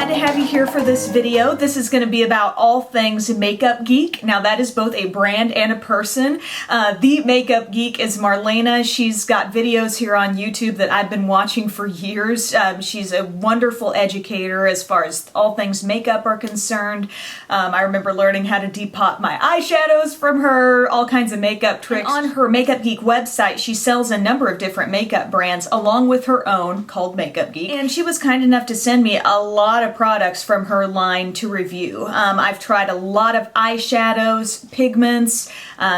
glad to have you here for this video. This is going to be about all things Makeup Geek. Now that is both a brand and a person. The Makeup Geek is Marlena. She's got videos here on YouTube that I've been watching for years. She's a wonderful educator as far as all things makeup are concerned. I remember learning how to depot my eyeshadows from her, all kinds of makeup tricks. And on her Makeup Geek website, she sells a number of different makeup brands along with her own called Makeup Geek. And she was kind enough to send me a lot of products from her line to review. I've tried a lot of eyeshadows, pigments,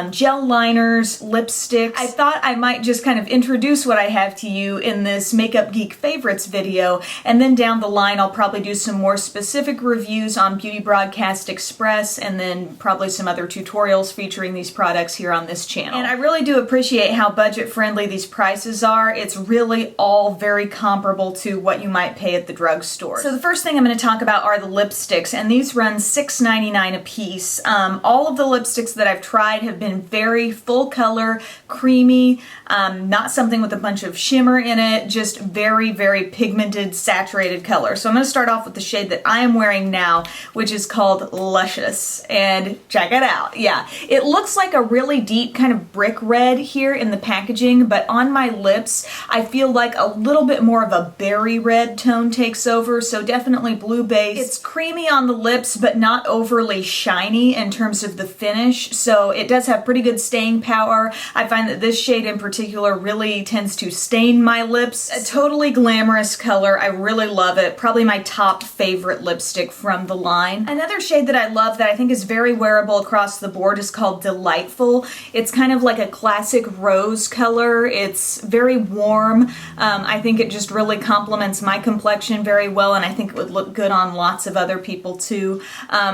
gel liners, lipsticks. I thought I might just kind of introduce what I have to you in this Makeup Geek favorites video, and then down the line I'll probably do some more specific reviews on Beauty Broadcast Express, and then probably some other tutorials featuring these products here on this channel. And I really do appreciate how budget friendly these prices are. It's really all very comparable to what you might pay at the drugstore. So the first thing I'm going to talk about are the lipsticks, and these run $6.99 a piece. All of the lipsticks that I've tried have been very full color, creamy, not something with a bunch of shimmer in it, just very, very pigmented, saturated color. So I'm going to start off with the shade that I am wearing now, which is called Luscious, and check it out. Yeah, it looks like a really deep kind of brick red here in the packaging, but on my lips I feel like a little bit more of a berry red tone takes over, so definitely blue base. It's creamy on the lips, but not overly shiny in terms of the finish, so it does have pretty good staying power. I find that this shade in particular really tends to stain my lips. A totally glamorous color. I really love it. Probably my top favorite lipstick from the line. Another shade that I love that I think is very wearable across the board is called Delightful. It's kind of like a classic rose color. It's very warm. I think it just really complements my complexion very well, and I think it would look good on lots of other people too.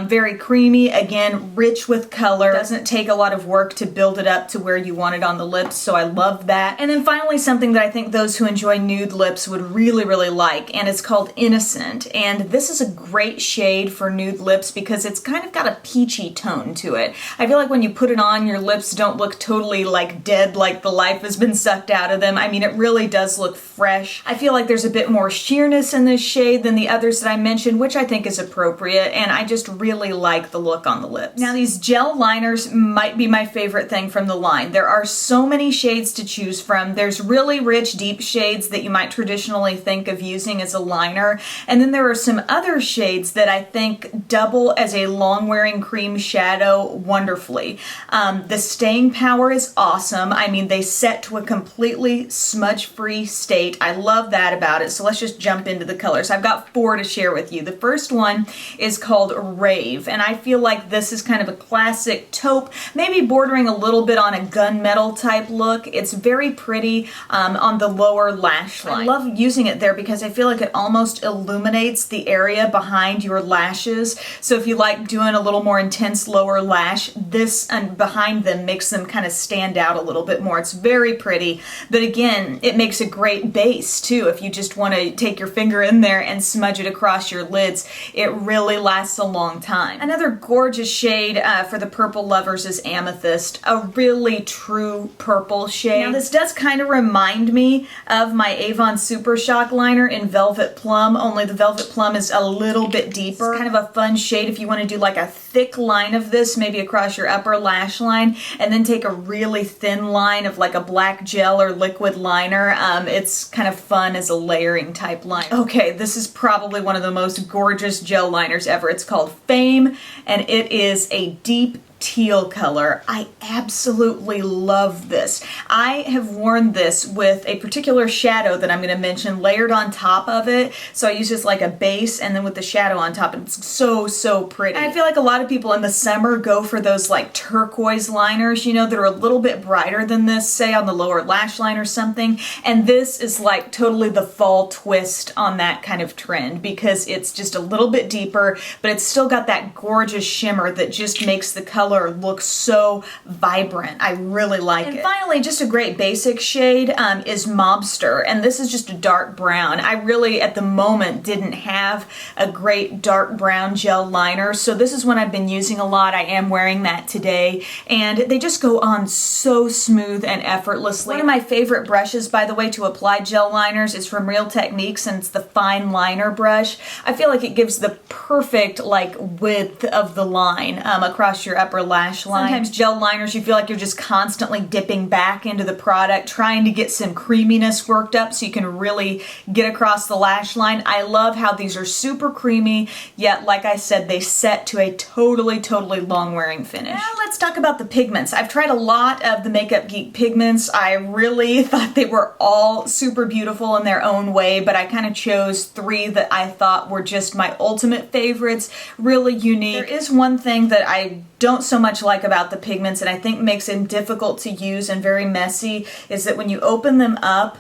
Very creamy, again, rich with color. Doesn't take a lot of work to build it up to where you want it on the lips, so I love that. And then finally something that I think those who enjoy nude lips would really, really like, and it's called Innocent. And this is a great shade for nude lips because it's kind of got a peachy tone to it. I feel like when you put it on, your lips don't look totally like dead, like the life has been sucked out of them. I mean, it really does look fresh. I feel like there's a bit more sheerness in this shade than the others that I mentioned, which I think is appropriate, and I just really like the look on the lips. Now, these gel liners might be my favorite thing from the line. There are so many shades to choose from. There's really rich, deep shades that you might traditionally think of using as a liner, and then there are some other shades that I think double as a long-wearing cream shadow wonderfully. The staying power is awesome. I mean, they set to a completely smudge-free state. I love that about it, so let's just jump into the colors. I've got 4 to share with you. The first one is called Rave, and I feel like this is kind of a classic taupe, maybe bordering a little bit on a gunmetal type look. It's very pretty on the lower lash line. I love using it there because I feel like it almost illuminates the area behind your lashes. So if you like doing a little more intense lower lash, this and behind them makes them kind of stand out a little bit more. It's very pretty, but again, it makes a great base too. If you just want to take your finger in there and smudge it across your lids, it really lasts a long time. Another gorgeous shade for the purple lovers is Amethyst, a really true purple shade. Now this does kind of remind me of my Avon Super Shock liner in Velvet Plum, only the Velvet Plum is a little bit deeper. It's kind of a fun shade if you want to do like a thick line of this, maybe across your upper lash line, and then take a really thin line of like a black gel or liquid liner. It's kind of fun as a layering type line. Okay, this is probably one of the most gorgeous gel liners ever. It's called Fame, and it is a deep teal color. I absolutely love this. I have worn this with a particular shadow that I'm going to mention layered on top of it. So I use this like a base and then with the shadow on top. It's so, so pretty. And I feel like a lot of people in the summer go for those like turquoise liners, you know, that are a little bit brighter than this, say on the lower lash line or something. And this is like totally the fall twist on that kind of trend because it's just a little bit deeper, but it's still got that gorgeous shimmer that just makes the color color look so vibrant. I really like it. And finally, just a great basic shade is Mobster, and this is just a dark brown. I really, at the moment, didn't have a great dark brown gel liner, so this is one I've been using a lot. I am wearing that today, and they just go on so smooth and effortlessly. One of my favorite brushes, by the way, to apply gel liners is from Real Techniques, and it's the fine liner brush. I feel like it gives the perfect like width of the line across your upper lash line. Sometimes gel liners, you feel like you're just constantly dipping back into the product, trying to get some creaminess worked up so you can really get across the lash line. I love how these are super creamy, yet like I said, they set to a totally long wearing finish. Now let's talk about the pigments. I've tried a lot of the Makeup Geek pigments. I really thought they were all super beautiful in their own way, but I kind of chose 3 that I thought were just my ultimate favorites, really unique. There is one thing that I don't so much like about the pigments, and I think makes them difficult to use and very messy, is that when you open them up,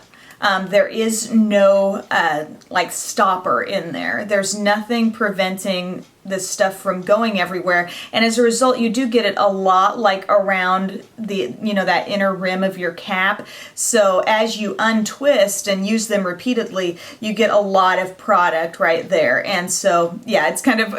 there is no like stopper in there. There's nothing preventing this stuff from going everywhere, and as a result you do get it a lot like around the, you know, that inner rim of your cap. So as you untwist and use them repeatedly, you get a lot of product right there, and so yeah, it's kind of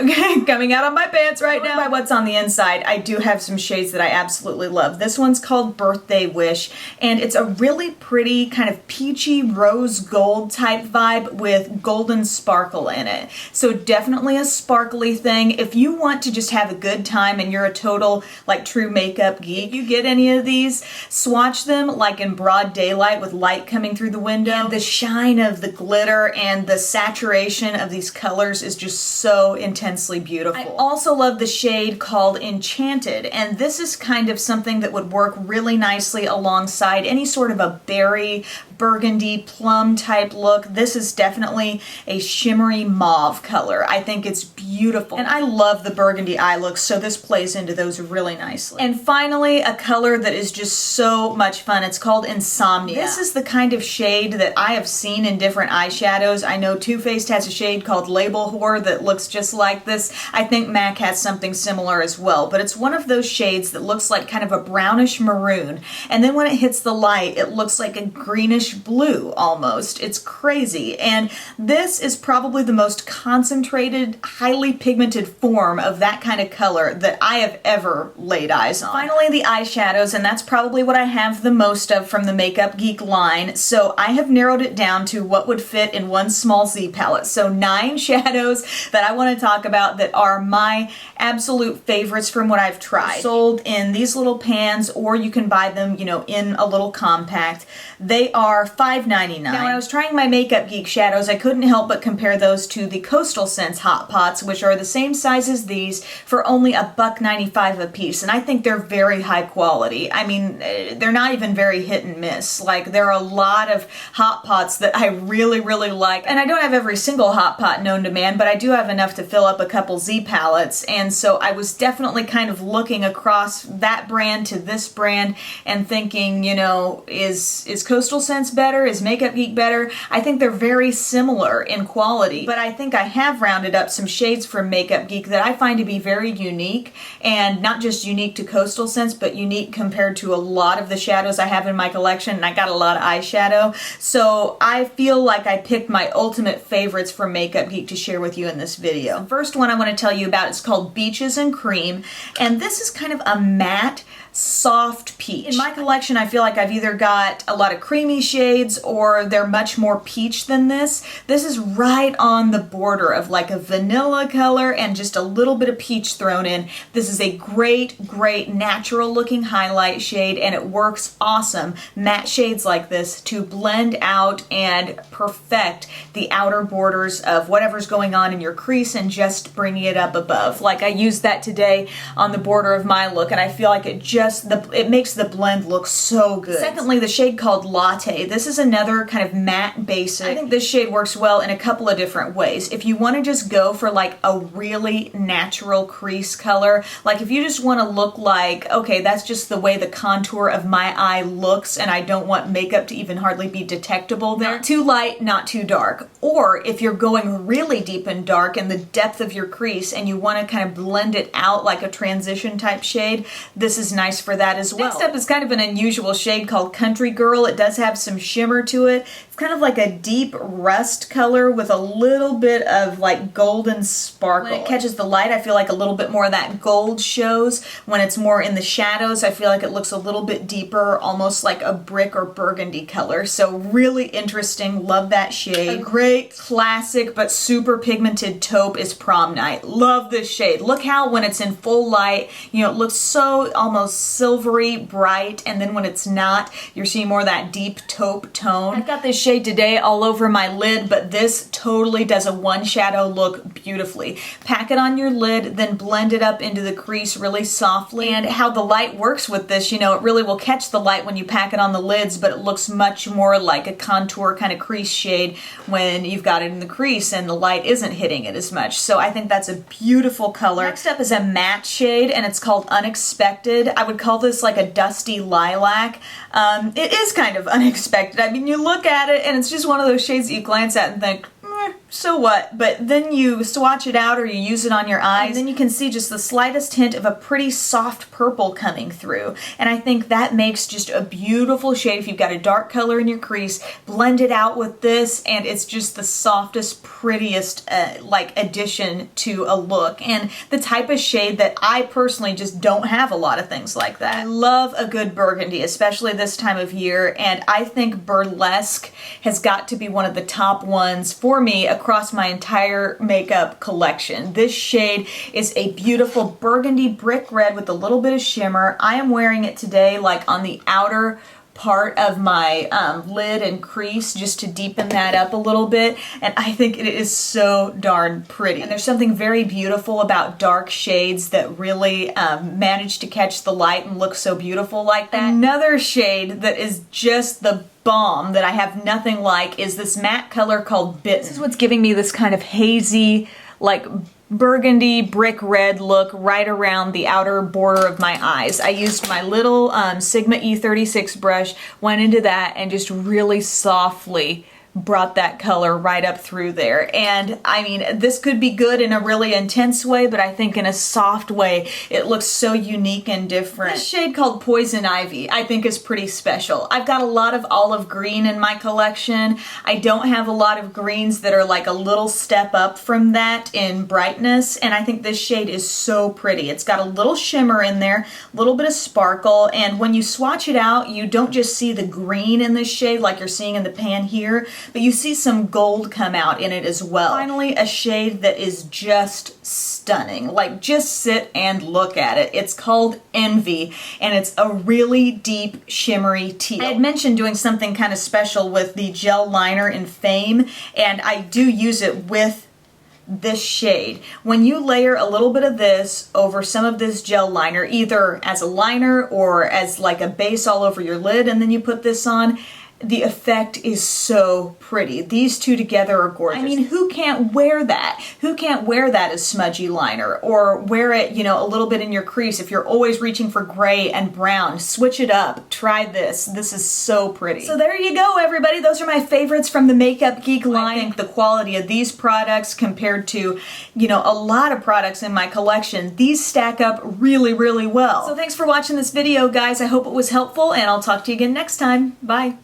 coming out of my pants right now. By what's on the inside, I do have some shades that I absolutely love. This one's called Birthday Wish, and it's a really pretty kind of peachy rose gold type vibe with golden sparkle in it. So definitely a sparkly thing. If you want to just have a good time and you're a total like true makeup geek, you get any of these, swatch them like in broad daylight with light coming through the window. And the shine of the glitter and the saturation of these colors is just so intensely beautiful. I also love the shade called Enchanted, and this is kind of something that would work really nicely alongside any sort of a berry, burgundy, plum type look. This is definitely a shimmery mauve color. I think it's beautiful, and I love the burgundy eye looks, so this plays into those really nicely. And finally, a color that is just so much fun. It's called Insomnia. This is the kind of shade that I have seen in different eyeshadows. I know Too Faced has a shade called Label Whore that looks just like this. I think MAC has something similar as well, but it's one of those shades that looks like kind of a brownish maroon, and then when it hits the light, it looks like a greenish blue almost. It's crazy, and this is probably the most concentrated, highly pigmented form of that kind of color that I have ever laid eyes on. Finally, the eyeshadows, and that's probably what I have the most of from the Makeup Geek line, so I have narrowed it down to what would fit in one small Z palette. So 9 shadows that I want to talk about that are my absolute favorites from what I've tried. They're sold in these little pans, or you can buy them, you know, in a little compact. They are $5.99. Now, when I was trying my Makeup Geek shadows, I couldn't help but compare those to the Coastal Scents Hot Pots, which are the same size as these, for only $1.95 a piece, and I think they're very high quality. I mean, they're not even very hit and miss. Like, there are a lot of Hot Pots that I really like, and I don't have every single Hot Pot known to man, but I do have enough to fill up a couple Z palettes, and so I was definitely kind of looking across that brand to this brand and thinking, you know, is Coastal Scents better? Is Makeup Geek better? I think they're very similar in quality, but I think I have rounded up some shades from Makeup Geek that I find to be very unique, and not just unique to Coastal Scents, but unique compared to a lot of the shadows I have in my collection, and I got a lot of eyeshadow, so I feel like I picked my ultimate favorites from Makeup Geek to share with you in this video. The first one I want to tell you about is called Beaches and Cream, and this is kind of a matte, soft peach. In my collection, I feel like I've either got a lot of creamy shades or they're much more peach than this. This is right on the border of like a vanilla color and just a little bit of peach thrown in. This is a great natural looking highlight shade, and it works awesome. Matte shades like this to blend out and perfect the outer borders of whatever's going on in your crease and just bringing it up above. Like I used that today on the border of my look, and I feel like it just it makes the blend look so good. Secondly, the shade called Latte. This is another kind of matte basic. I think this shade works well in a couple of different ways. If you want to just go for like a really natural crease color, like if you just want to look like, okay, that's just the way the contour of my eye looks and I don't want makeup to even hardly be detectable there. Not too light, not too dark. Or if you're going really deep and dark in the depth of your crease and you want to kind of blend it out like a transition type shade, this is nice for that as well. Next up is kind of an unusual shade called Country Girl. It does have some shimmer to it. It's kind of like a deep rust color with a little bit of like golden sparkle. When it catches the light, I feel like a little bit more of that gold shows. When it's more in the shadows, I feel like it looks a little bit deeper, almost like a brick or burgundy color. So really interesting. Love that shade. A great classic but super pigmented taupe is Prom Night. Love this shade. Look how when it's in full light, you know, it looks so almost silvery bright, and then when it's not, you're seeing more of that deep taupe tone. I've got this shade today all over my lid, but this totally does a one shadow look beautifully. Pack it on your lid, then blend it up into the crease really softly. And how the light works with this, you know, it really will catch the light when you pack it on the lids, but it looks much more like a contour kind of crease shade when you've got it in the crease and the light isn't hitting it as much. So I think that's a beautiful color. Next up is a matte shade, and it's called Unexpected. I would call this like a dusty lilac. It is kind of unexpected. I mean, you look at it and it's just one of those shades that you glance at and think, so what? But then you swatch it out or you use it on your eyes, and then you can see just the slightest hint of a pretty soft purple coming through. And I think that makes just a beautiful shade. If you've got a dark color in your crease, blend it out with this, and it's just the softest, prettiest like addition to a look. And the type of shade that I personally just don't have a lot of things like that. I love a good burgundy, especially this time of year, and I think Burlesque has got to be one of the top ones for me across my entire makeup collection. This shade is a beautiful burgundy brick red with a little bit of shimmer. I am wearing it today like on the outer part of my lid and crease just to deepen that up a little bit, and I think it is so darn pretty. And there's something very beautiful about dark shades that really manage to catch the light and look so beautiful like that. Another shade that is just the bomb that I have nothing like is this matte color called Bitten. This is what's giving me this kind of hazy, like burgundy brick red look right around the outer border of my eyes. I used my little Sigma E36 brush, went into that, and just really softly brought that color right up through there. And I mean, this could be good in a really intense way, but I think in a soft way, it looks so unique and different. This shade called Poison Ivy, I think is pretty special. I've got a lot of olive green in my collection. I don't have a lot of greens that are like a little step up from that in brightness, and I think this shade is so pretty. It's got a little shimmer in there, a little bit of sparkle, and when you swatch it out, you don't just see the green in this shade like you're seeing in the pan here, but you see some gold come out in it as well. Finally, a shade that is just stunning. Like, just sit and look at it. It's called Envy, and it's a really deep, shimmery teal. I had mentioned doing something kind of special with the gel liner in Fame, and I do use it with this shade. When you layer a little bit of this over some of this gel liner, either as a liner or as like a base all over your lid, and then you put this on, the effect is so pretty. These two together are gorgeous. I mean, who can't wear that? Who can't wear that as smudgy liner, or wear it, you know, a little bit in your crease if you're always reaching for gray and brown? Switch it up. Try this. This is so pretty. So there you go, everybody. Those are my favorites from the Makeup Geek line. I think the quality of these products compared to, you know, a lot of products in my collection, these stack up really, really well. So thanks for watching this video, guys. I hope it was helpful, and I'll talk to you again next time. Bye.